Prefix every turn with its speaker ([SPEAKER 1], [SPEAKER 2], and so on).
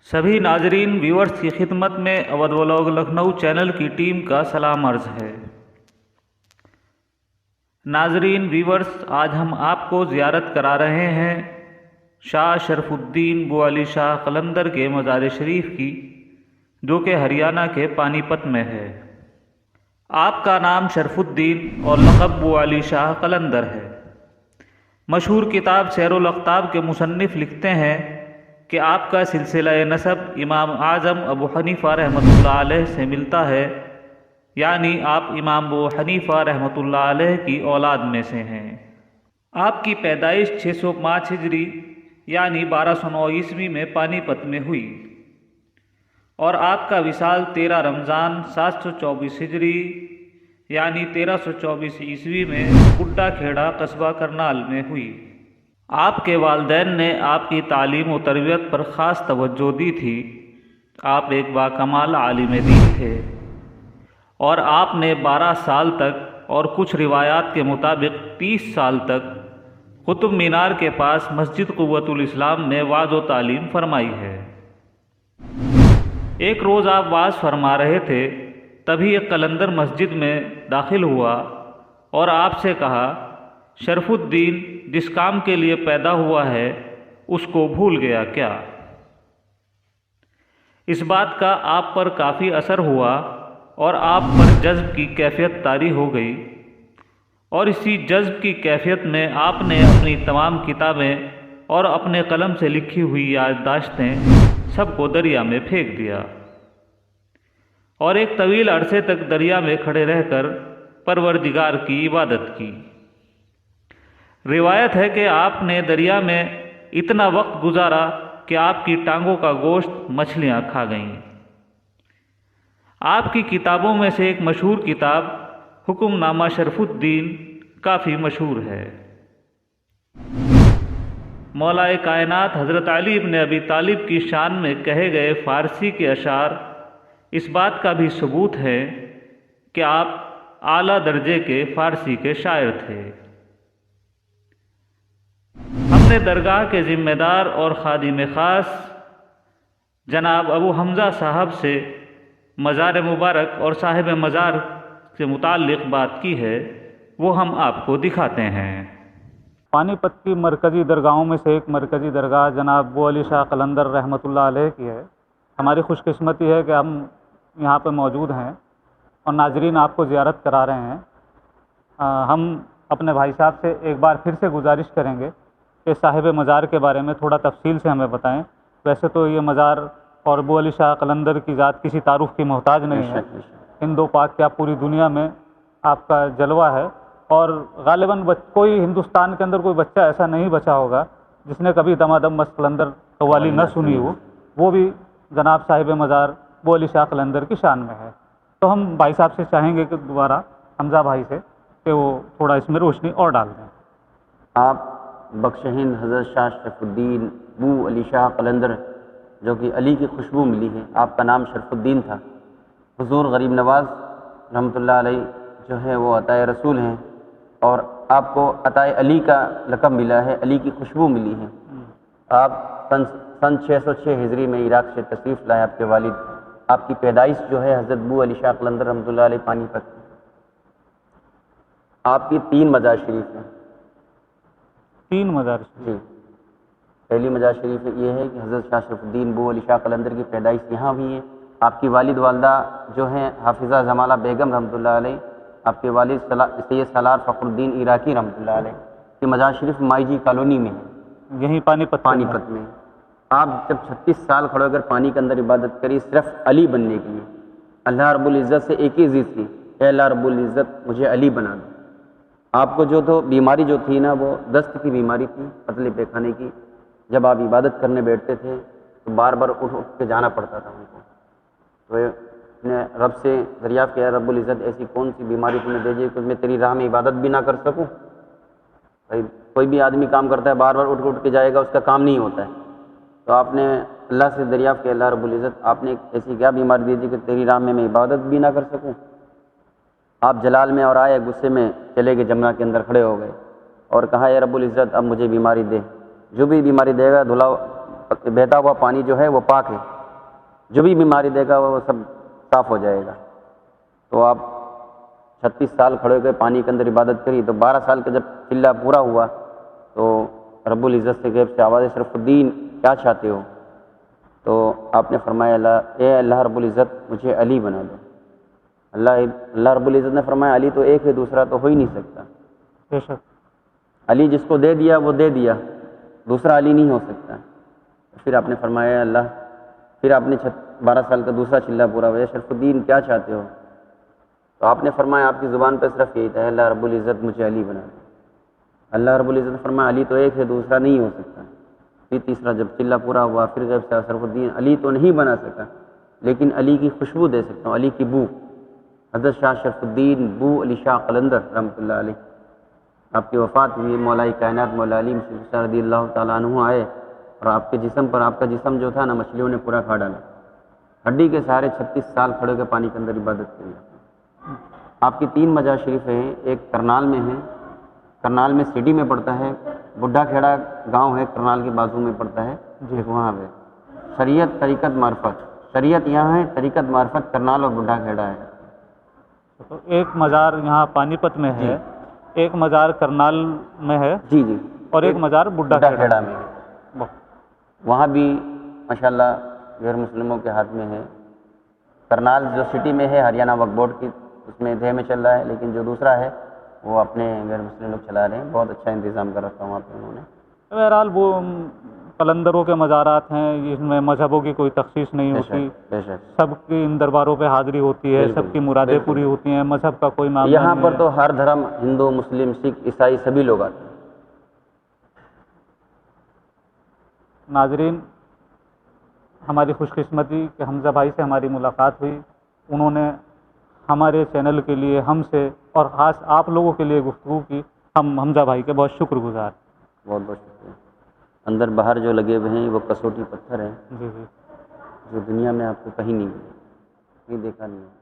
[SPEAKER 1] سبھی ناظرین ویورز کی خدمت میں اودھ ولاگ لکھنؤ چینل کی ٹیم کا سلام عرض ہے۔ ناظرین ویورز، آج ہم آپ کو زیارت کرا رہے ہیں شاہ شرف الدین بو علی شاہ قلندر کے مزار شریف کی، جو کہ ہریانہ کے پانی پت میں ہے۔ آپ کا نام شرف الدین اور لقب بو علی شاہ قلندر ہے۔ مشہور کتاب سیر الاقطاب کے مصنف لکھتے ہیں کہ آپ کا سلسلہ نسب امام اعظم ابو حنیفہ رحمۃ اللہ علیہ سے ملتا ہے، یعنی آپ امام ابو حنیفہ رحمۃ اللہ علیہ کی اولاد میں سے ہیں۔ آپ کی پیدائش 605 ہجری یعنی 1209 عیسوی میں پانی پت میں ہوئی، اور آپ کا وصال 13 رمضان 724 ہجری یعنی 1324 عیسوی میں گڈا کھیڑا قصبہ کرنال میں ہوئی۔ آپ کے والدین نے آپ کی تعلیم و تربیت پر خاص توجہ دی تھی۔ آپ ایک باکمال عالم دین تھے، اور آپ نے 12 سال تک اور کچھ روایات کے مطابق 30 سال تک قطب مینار کے پاس مسجد قوت الاسلام میں وعظ و تعلیم فرمائی ہے۔ ایک روز آپ وعظ فرما رہے تھے، تبھی ایک قلندر مسجد میں داخل ہوا اور آپ سے کہا، شرف الدین جس کام کے لیے پیدا ہوا ہے اس کو بھول گیا کیا؟ اس بات کا آپ پر کافی اثر ہوا اور آپ پر جذب کی کیفیت طاری ہو گئی، اور اسی جذب کی کیفیت میں آپ نے اپنی تمام کتابیں اور اپنے قلم سے لکھی ہوئی یادداشتیں سب کو دریا میں پھینک دیا، اور ایک طویل عرصے تک دریا میں کھڑے رہ کر پروردگار کی عبادت کی۔ روایت ہے کہ آپ نے دریا میں اتنا وقت گزارا کہ آپ کی ٹانگوں کا گوشت مچھلیاں کھا گئیں۔ آپ کی کتابوں میں سے ایک مشہور کتاب حکم نامہ شرف الدین کافی مشہور ہے۔ مولا کائنات حضرت علی بن ابی طالب کی شان میں کہے گئے فارسی کے اشعار اس بات کا بھی ثبوت ہے کہ آپ اعلیٰ درجے کے فارسی کے شاعر تھے۔ ہم نے درگاہ کے ذمہ دار اور خادم خاص جناب ابو حمزہ صاحب سے مزار مبارک اور صاحب مزار سے متعلق بات کی ہے، وہ ہم آپ کو دکھاتے ہیں۔ پانی پت کی مرکزی درگاہوں میں سے ایک مرکزی درگاہ جناب بو علی شاہ قلندر رحمۃ اللہ علیہ کی ہے۔ ہماری خوش قسمتی ہے کہ ہم یہاں پہ موجود ہیں اور ناظرین آپ کو زیارت کرا رہے ہیں۔ ہم اپنے بھائی صاحب سے ایک بار پھر سے گزارش کریں گے کہ صاحب مزار کے بارے میں تھوڑا تفصیل سے ہمیں بتائیں۔ ویسے تو یہ مزار اور بو علی شاہ قلندر کی ذات کسی تعارف کی محتاج نہیں ہے، ہند و پاک کیا پوری دنیا میں آپ کا جلوہ ہے، اور غالباً کوئی ہندوستان کے اندر کوئی بچہ ایسا نہیں بچا ہوگا جس نے کبھی دمادم مست قلندر قوالی نہ سنی ہو، وہ بھی جناب صاحب مزار بو علی شاہ قلندر کی شان میں ہے۔ تو ہم بھائی صاحب سے چاہیں گے کہ دوبارہ حمزہ بھائی سے کہ وہ تھوڑا اس میں روشنی اور ڈال دیں۔
[SPEAKER 2] آپ بخش ہند حضرت شاہ شرف الدین بو علی شاہ قلندر، جو کہ علی کی خوشبو ملی ہے، آپ کا نام شرف الدین تھا۔ حضور غریب نواز رحمۃ اللہ علیہ جو ہے وہ عطائے رسول ہیں، اور آپ کو عطائے علی کا لقب ملا ہے، علی کی خوشبو ملی ہے۔ آپ سن 606 ہجری میں عراق سے تشریف لائے۔ آپ کے والد، آپ کی پیدائش جو ہے حضرت بو علی شاہ قلندر رحمۃ اللہ علیہ پانی پت۔ آپ کی 3 مزار شریف ہیں۔
[SPEAKER 1] 3 مزار شریف؟
[SPEAKER 2] جی، پہلی مزار شریف یہ ہے کہ حضرت شاہ شرف الدین بو علی شاہ قلندر کی پیدائش یہاں ہوئی ہے۔ آپ کی والد والدہ جو ہیں حافظہ جمالہ بیگم رحمۃ اللہ علیہ، آپ کے والد سید سالار فخر الدین عراقی رحمۃ اللہ علیہ کی مزار شریف مائی جی کالونی میں ہے،
[SPEAKER 1] یہیں پانی پت
[SPEAKER 2] میں۔ آپ جب 36 سال کھڑے ہو کر پانی کے اندر عبادت کری صرف علی بننے کے لیے، اللہ رب العزت سے ایک ہی ضد تھی، اے اللہ رب العزت مجھے علی بنا دو۔ آپ کو جو تو بیماری جو تھی نا، وہ دست کی بیماری تھی، پتلے پیخانے کی۔ جب آپ عبادت کرنے بیٹھتے تھے تو بار بار اٹھ کے جانا پڑتا تھا ان کو۔ تو نے رب سے دریافت کیا، رب العزت ایسی کون سی بیماری تم نے دے دی کہ میں تیری راہ میں عبادت بھی نہ کر سکوں؟ بھائی کوئی بھی آدمی کام کرتا ہے بار بار اٹھ کے جائے گا، اس کا کام نہیں ہوتا ہے۔ تو آپ نے اللہ سے دریافت کیا، اللہ رب العزت آپ نے ایسی کیا بیماری دی تھی کہ تیری راہ میں عبادت بھی نہ کر سکوں؟ آپ جلال میں اور آئے، غصے میں چلے گئے، جمنا کے اندر کھڑے ہو گئے اور کہا، اے رب العزت اب مجھے بیماری دے، جو بھی بیماری دے گا، دھلا بہتا ہوا پانی جو ہے وہ پاک ہے، جو بھی بیماری دے گا وہ سب صاف ہو جائے گا. تو آپ 36 سال کھڑے ہو کے پانی کے اندر عبادت کری, تو 12 سال کا جب چلہ پورا ہوا تو رب العزت سے غیب سے آواز شرف الدین کیا چاہتے ہو؟ تو آپ نے فرمایا اے اللہ رب العزت مجھے علی بنا دو. اللہ رب العزت نے فرمایا علی تو ایک ہے, دوسرا تو ہو ہی نہیں سکتا.
[SPEAKER 1] بے شک.
[SPEAKER 2] علی جس کو دے دیا وہ دے دیا, دوسرا علی نہیں ہو سکتا. پھر آپ نے فرمایا اللہ, پھر آپ نے 12 سال کا دوسرا چلہ پورا ہوا, شرف الدین کیا چاہتے ہو؟ تو آپ نے فرمایا آپ کی زبان پہ صرف یہی تھا اللہ رب العزت مجھے علی بنا دو. اللہ رب العزت نے فرمایا علی تو ایک ہے, دوسرا نہیں ہو سکتا. پھر تیسرا جب چلہ پورا ہوا پھر غیب سے شرف الدین علی تو نہیں بنا سکا, لیکن علی کی خوشبو دے سکتا ہوں, علی کی بو. حضرت شاہ شرف الدین بو علی شاہ قلندر رحمۃ اللہ علیہ, آپ کی وفات ہوئی, مولائی کائنات مولا علی شاہ رضی اللہ تعالیٰ عنہ آئے اور آپ کے جسم پر, آپ کا جسم جو تھا نا مچھلیوں نے پورا کھا ڈالا. ہڈی کے سہارے 36 سال کھڑے کے پانی کے اندر عبادت کری. آپ کی 3 مزار شریف ہیں, ایک کرنال میں ہے, کرنال میں سٹی میں پڑتا ہے, بڈھا کھیڑا گاؤں ہے کرنال کے بازو میں پڑتا ہے, ایک وہاں پہ شریعت طریقت معرفت, شریعت یہاں ہے, طریقت معرفت کرنال اور بڈھا کھیڑا ہے.
[SPEAKER 1] تو ایک مزار یہاں پانی پت میں ہے, ایک مزار کرنال میں ہے,
[SPEAKER 2] جی جی,
[SPEAKER 1] اور ایک مزار بڈھا
[SPEAKER 2] کھیڑا میں ہے. وہاں بھی ماشاءاللہ غیر مسلموں کے ہاتھ میں ہے. کرنال جو سٹی میں ہے ہریانہ وقف بورڈ کی اس میں دہ میں چل رہا ہے, لیکن جو دوسرا ہے وہ اپنے غیر مسلم لوگ چلا رہے ہیں. بہت اچھا انتظام کر رکھا ہوں وہاں پہ انہوں نے.
[SPEAKER 1] بہرحال وہ قلندروں کے مزارات ہیں, اس میں مذہبوں کی کوئی تخصیص نہیں ہوتی,
[SPEAKER 2] بے شک
[SPEAKER 1] سب کی ان درباروں پہ حاضری ہوتی ہے, سب کی مرادیں پوری ہوتی ہیں, مذہب کا کوئی معاملہ
[SPEAKER 2] یہاں
[SPEAKER 1] نہیں
[SPEAKER 2] پر
[SPEAKER 1] ہے.
[SPEAKER 2] تو ہر دھرم, ہندو مسلم سکھ عیسائی سبھی لوگ آتے ہیں.
[SPEAKER 1] ناظرین, ہماری خوش قسمتی کہ حمزہ بھائی سے ہماری ملاقات ہوئی, انہوں نے ہمارے چینل کے لیے ہم سے اور خاص آپ لوگوں کے لیے گفتگو کی. ہم حمزہ بھائی کے بہت شکر گزار.
[SPEAKER 2] بہت بہت شکریہ. اندر باہر جو لگے ہوئے ہیں وہ کسوٹی پتھر ہیں,
[SPEAKER 1] جی جی,
[SPEAKER 2] جو دنیا میں آپ کو کہیں نہیں ملے, کہیں دیکھا نہیں ہے.